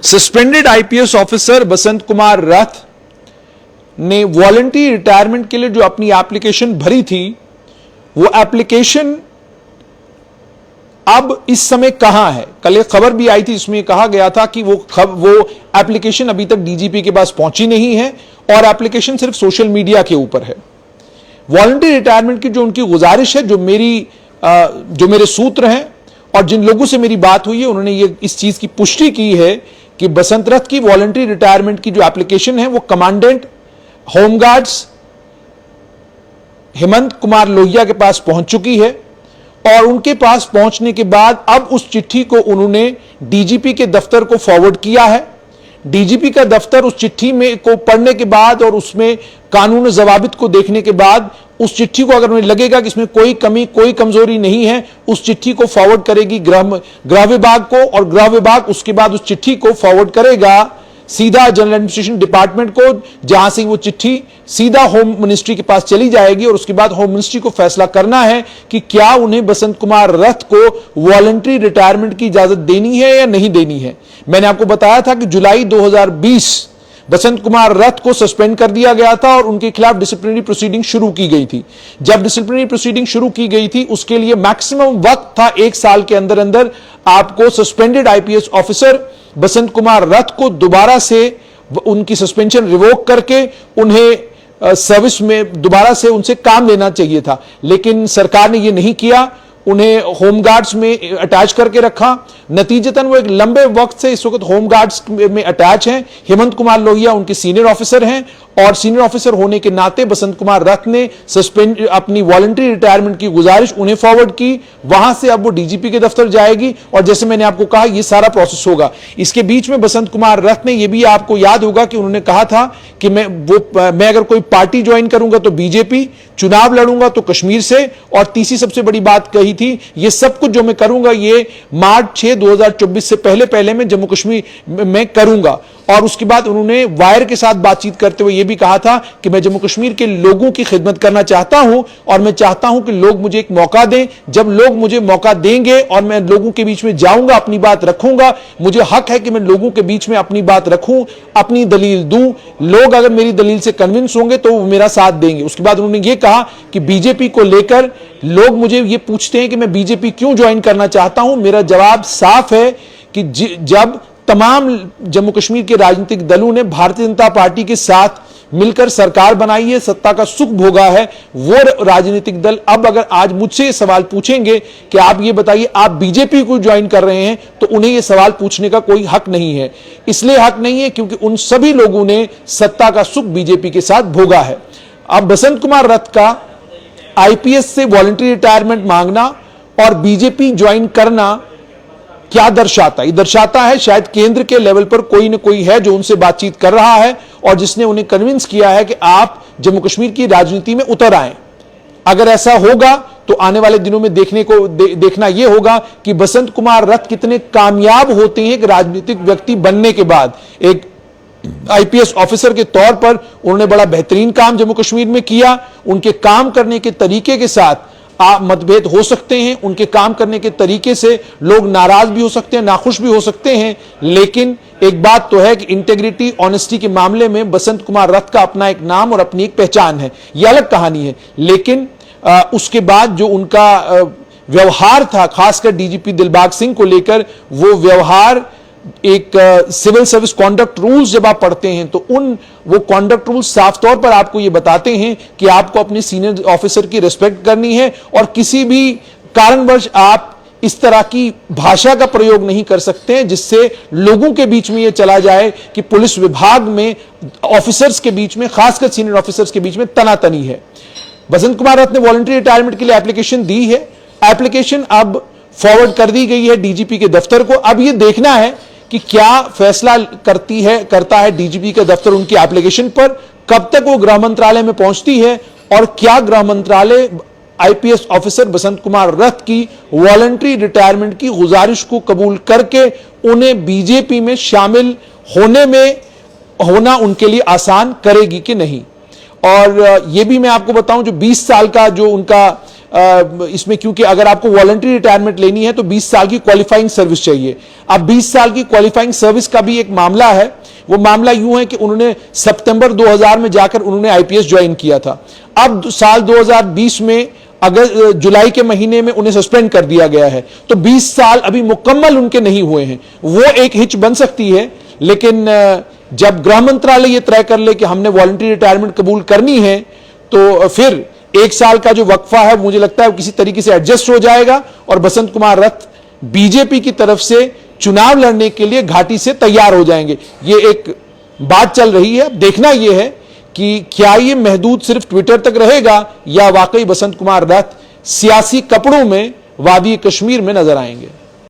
Suspended IPS officer Basant Kumar रथ ने voluntary retirement के लिए जो अपनी एप्लीकेशन भरी थी, वो एप्लीकेशन अब इस समय कहां है? कल एक खबर भी आई थी जिसमें कहा गया था कि वो एप्लीकेशन अभी तक डीजीपी के पास पहुंची नहीं है और एप्लीकेशन सिर्फ सोशल मीडिया के ऊपर है। वॉलंटरी रिटायरमेंट की जो उनकी गुजारिश है, जो मेरे सूत्र हैं और जिन लोगों से मेरी बात हुई है, उन्होंने ये इस चीज की पुष्टि की है कि बसंत रथ की वॉलंटरी रिटायरमेंट की जो एप्लीकेशन है वो कमांडेंट होमगार्ड्स हेमंत कुमार लोहिया के पास पहुंच चुकी है और उनके पास पहुंचने के बाद अब उस चिट्ठी को उन्होंने डीजीपी के दफ्तर को फॉरवर्ड किया है। डीजीपी का दफ्तर उस चिट्ठी में को पढ़ने के बाद और उसमें कानून जवाबित को देखने के बाद उस चिट्ठी को अगर उन्हें लगेगा कि इसमें कोई कमी कोई कमजोरी नहीं है, उस चिट्ठी को फॉरवर्ड करेगी गृह विभाग को और गृह विभाग उसके बाद उस चिट्ठी को फॉरवर्ड करेगा सीधा जनरल एडमिनिस्ट्रेशन डिपार्टमेंट को, जहां से वो चिट्ठी सीधा होम मिनिस्ट्री के पास चली जाएगी और उसके बाद होम मिनिस्ट्री को फैसला करना है कि क्या उन्हें बसंत कुमार रथ को वॉलंटरी रिटायरमेंट की इजाजत देनी है या नहीं देनी है। मैंने आपको बताया था कि जुलाई 2020 बसंत कुमार रथ को सस्पेंड कर दिया गया था और उनके खिलाफ डिसिप्लिनरी प्रोसीडिंग शुरू की गई थी। जब डिसिप्लिनरी प्रोसीडिंग शुरू की गई थी उसके लिए मैक्सिमम वक्त था 1 साल के अंदर अंदर आपको suspended IPS officer Basant Kumar रथ को दोबारा से उनकी सस्पेंशन रिवोक करके उन्हें सर्विस में दोबारा से उनसे काम लेना चाहिए था, लेकिन सरकार ने यह नहीं किया। उन्हें होमगार्ड्स में अटैच करके रखा। नतीजतन वो एक लंबे वक्त से इस वक्त होमगार्ड्स में अटैच हैं। हेमंत कुमार लोहिया उनके सीनियर ऑफिसर हैं और सीनियर ऑफिसर होने के नाते बसंत कुमार रथ ने अपनी वॉलंटरी रिटायरमेंट की गुजारिश उन्हें फॉरवर्ड की। वहां से अब वो डीजीपी के दफ्तर जाएगी और जैसे मैंने आपको कहा ये सारा प्रोसेस होगा। इसके बीच में बसंत कुमार रथ ने यह भी आपको याद होगा कि उन्होंने कहा था कि मैं अगर कोई पार्टी ज्वाइन करूंगा तो बीजेपी, चुनाव लड़ूंगा तो कश्मीर से, और तीसरी सबसे बड़ी बात कही थी ये सब कुछ जो मैं करूंगा ये मार्च 6, 2024 से पहले मैं जम्मू कश्मीर में करूंगा। और उसके बाद उन्होंने वायर के साथ बातचीत करते हुए यह भी कहा था कि मैं जम्मू कश्मीर के लोगों की खिदमत करना चाहता हूं और मैं चाहता हूं कि लोग मुझे एक मौका दें। जब लोग मुझे मौका देंगे और मैं लोगों के बीच में जाऊंगा, अपनी बात रखूंगा, मुझे हक है कि मैं लोगों के बीच में अपनी बात रखूं, अपनी दलील दूं। लोग अगर मेरी दलील से कन्विंस होंगे तो वो मेरा साथ देंगे। उसके बाद उन्होंने ये कहा कि बीजेपी को लेकर लोग मुझे ये पूछते हैं कि मैं बीजेपी क्यों ज्वाइन करना चाहता हूं। मेरा जवाब साफ है कि जब तमाम जम्मू कश्मीर के राजनीतिक दलों ने भारतीय जनता पार्टी के साथ मिलकर सरकार बनाई है, सत्ता का सुख भोगा है, वो राजनीतिक दल अब अगर आज मुझसे ये सवाल पूछेंगे कि आप ये बताइए आप बीजेपी को ज्वाइन कर रहे हैं, तो उन्हें ये सवाल पूछने का कोई हक नहीं है। इसलिए हक नहीं है क्योंकि उन सभी लोगों ने सत्ता का सुख बीजेपी के साथ भोगा है। अब बसंत कुमार रथ का आईपीएस से वॉलंटरी रिटायरमेंट मांगना और बीजेपी ज्वाइन करना क्या दर्शाता है? ये दर्शाता है शायद केंद्र के लेवल पर कोई ना कोई है जो उनसे बातचीत कर रहा है और जिसने उन्हें कन्विंस किया है कि आप जम्मू कश्मीर की राजनीति में उतर आए। अगर ऐसा होगा तो आने वाले दिनों में देखना यह होगा कि बसंत कुमार रथ कितने कामयाब होते हैं एक राजनीतिक व्यक्ति बनने के बाद। एक आईपीएस ऑफिसर के तौर पर उन्होंने बड़ा बेहतरीन काम जम्मू कश्मीर में किया। उनके काम करने के तरीके के साथ मतभेद हो सकते हैं, उनके काम करने के तरीके से लोग नाराज भी हो सकते हैं, नाखुश भी हो सकते हैं, लेकिन एक बात तो है कि इंटेग्रिटी, ऑनेस्टी के मामले में बसंत कुमार रथ का अपना एक नाम और अपनी एक पहचान है। यह अलग कहानी है। लेकिन उसके बाद जो उनका व्यवहार था खासकर डीजीपी दिलबाग सिंह को लेकर, वो व्यवहार एक सिविल सर्विस कॉन्डक्ट रूल्स जब आप पढ़ते हैं तो वो कॉन्डक्ट रूल्स साफ तौर पर आपको ये बताते हैं कि आपको अपने सीनियर ऑफिसर की रिस्पेक्ट करनी है और किसी भी कारणवश आप इस तरह की भाषा का प्रयोग नहीं कर सकते हैं जिससे लोगों के बीच में यह चला जाए कि पुलिस विभाग में ऑफिसर्स के बीच में, खासकर सीनियर ऑफिसर्स के बीच में तनातनी है। बसंत कुमार रथ ने वॉलंटरी रिटायरमेंट के लिए एप्लीकेशन दी है। एप्लीकेशन अब फॉरवर्ड कर दी गई है डीजीपी के दफ्तर को। अब यह देखना है कि क्या फैसला करता है डीजीपी का दफ्तर उनकी एप्लीकेशन पर, कब तक वो गृह मंत्रालय में पहुंचती है और क्या गृह मंत्रालय आईपीएस ऑफिसर बसंत कुमार रथ की वॉलंटरी रिटायरमेंट की गुजारिश को कबूल करके उन्हें बीजेपी में शामिल होना उनके लिए आसान करेगी कि नहीं। और यह भी मैं आपको बताऊं, जो 20 साल का जो उनका इसमें, क्योंकि अगर आपको वॉलंटरी रिटायरमेंट लेनी है तो 20 साल की क्वालिफाइंग सर्विस चाहिए। अब 20 साल की क्वालिफाइंग सर्विस का भी एक मामला है। वो मामला यूं है कि उन्होंने सितंबर 2000 में जाकर उन्होंने आईपीएस ज्वाइन किया था। अब साल 2020 में अगर जुलाई के महीने में उन्हें सस्पेंड कर दिया गया है, तो 20 साल अभी मुकम्मल उनके नहीं हुए हैं। वो एक हिच बन सकती है, लेकिन जब गृह मंत्रालय ये तय कर ले कि हमने वॉलंटरी रिटायरमेंट कबूल करनी है, तो फिर 1 साल का जो वक्फा है मुझे लगता है किसी तरीके से एडजस्ट हो जाएगा और बसंत कुमार रथ बीजेपी की तरफ से चुनाव लड़ने के लिए घाटी से तैयार हो जाएंगे। ये एक बात चल रही है। अब देखना यह है कि क्या ये महदूद सिर्फ ट्विटर तक रहेगा या वाकई बसंत कुमार रथ सियासी कपड़ों में वादी कश्मीर में नजर आएंगे।